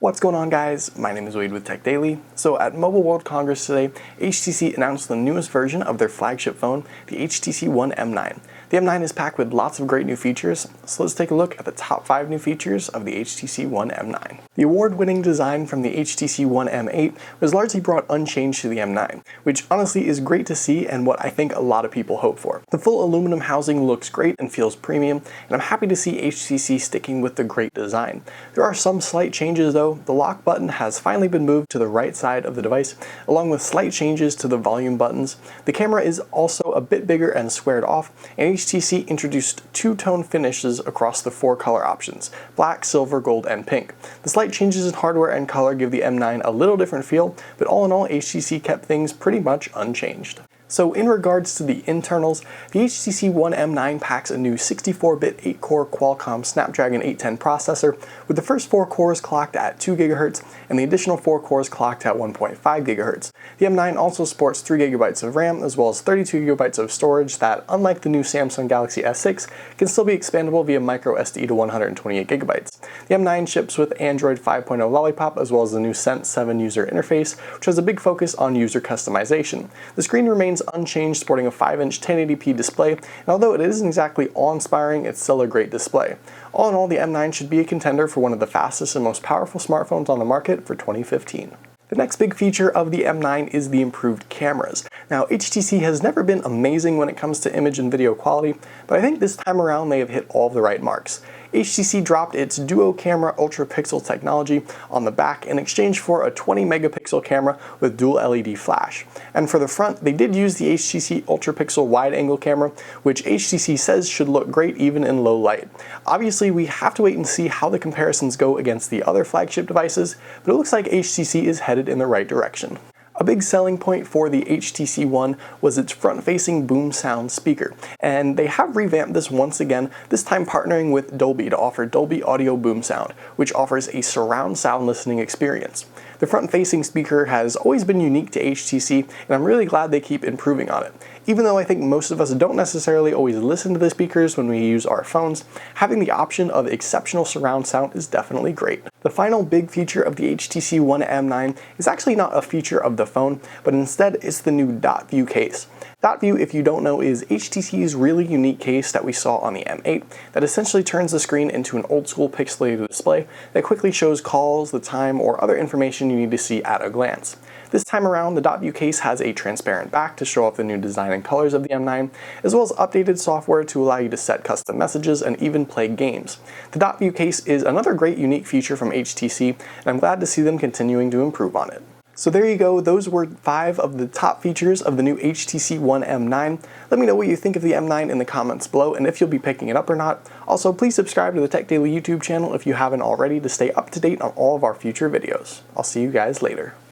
What's going on, guys? My name is Wade with Tech Daily. So at Mobile World Congress today, HTC announced the newest version of their flagship phone, the HTC One M9. The M9 is packed with lots of great new features, so let's take a look at the top 5 new features of the HTC One M9. The award-winning design from the HTC One M8 was largely brought unchanged to the M9, which honestly is great to see and what I think a lot of people hope for. The full aluminum housing looks great and feels premium, and I'm happy to see HTC sticking with the great design. There are some slight changes though. The lock button has finally been moved to the right side of the device, along with slight changes to the volume buttons. The camera is also a bit bigger and squared off, and HTC introduced two-tone finishes across the 4 color options: black, silver, gold, and pink. The slight changes in hardware and color give the M9 a little different feel, but all in all, HTC kept things pretty much unchanged. So in regards to the internals, the HTC One M9 packs a new 64-bit 8-core Qualcomm Snapdragon 810 processor, with the first 4 cores clocked at 2 GHz and the additional 4 cores clocked at 1.5 GHz. The M9 also sports 3 GB of RAM as well as 32 GB of storage that, unlike the new Samsung Galaxy S6, can still be expandable via microSD to 128 GB. The M9 ships with Android 5.0 Lollipop as well as the new Sense 7 user interface, which has a big focus on user customization. The screen remains unchanged, sporting a 5-inch 1080p display, and although it isn't exactly awe-inspiring, it's still a great display. All in all, the M9 should be a contender for one of the fastest and most powerful smartphones on the market for 2015. The next big feature of the M9 is the improved cameras. Now, HTC has never been amazing when it comes to image and video quality, but I think this time around they have hit all of the right marks. HTC dropped its duo camera ultra pixel technology on the back in exchange for a 20 megapixel camera with dual LED flash. And for the front, they did use the HTC ultra pixel wide angle camera, which HTC says should look great even in low light. Obviously, we have to wait and see how the comparisons go against the other flagship devices, but it looks like HTC is headed in the right direction. A big selling point for the HTC One was its front-facing boom sound speaker, and they have revamped this once again, this time partnering with Dolby to offer Dolby Audio Boom Sound, which offers a surround sound listening experience. The front-facing speaker has always been unique to HTC, and I'm really glad they keep improving on it. Even though I think most of us don't necessarily always listen to the speakers when we use our phones, having the option of exceptional surround sound is definitely great. The final big feature of the HTC One M9 is actually not a feature of the phone, but instead it's the new Dot View case. Dot View, if you don't know, is HTC's really unique case that we saw on the M8 that essentially turns the screen into an old-school pixelated display that quickly shows calls, the time, or other information you need to see at a glance. This time around, the Dot View case has a transparent back to show off the new design and colors of the M9, as well as updated software to allow you to set custom messages and even play games. The Dot View case is another great unique feature from HTC, and I'm glad to see them continuing to improve on it. So there you go, those were 5 of the top features of the new HTC One M9. Let me know what you think of the M9 in the comments below and if you'll be picking it up or not. Also, please subscribe to the Tech Daily YouTube channel if you haven't already to stay up to date on all of our future videos. I'll see you guys later.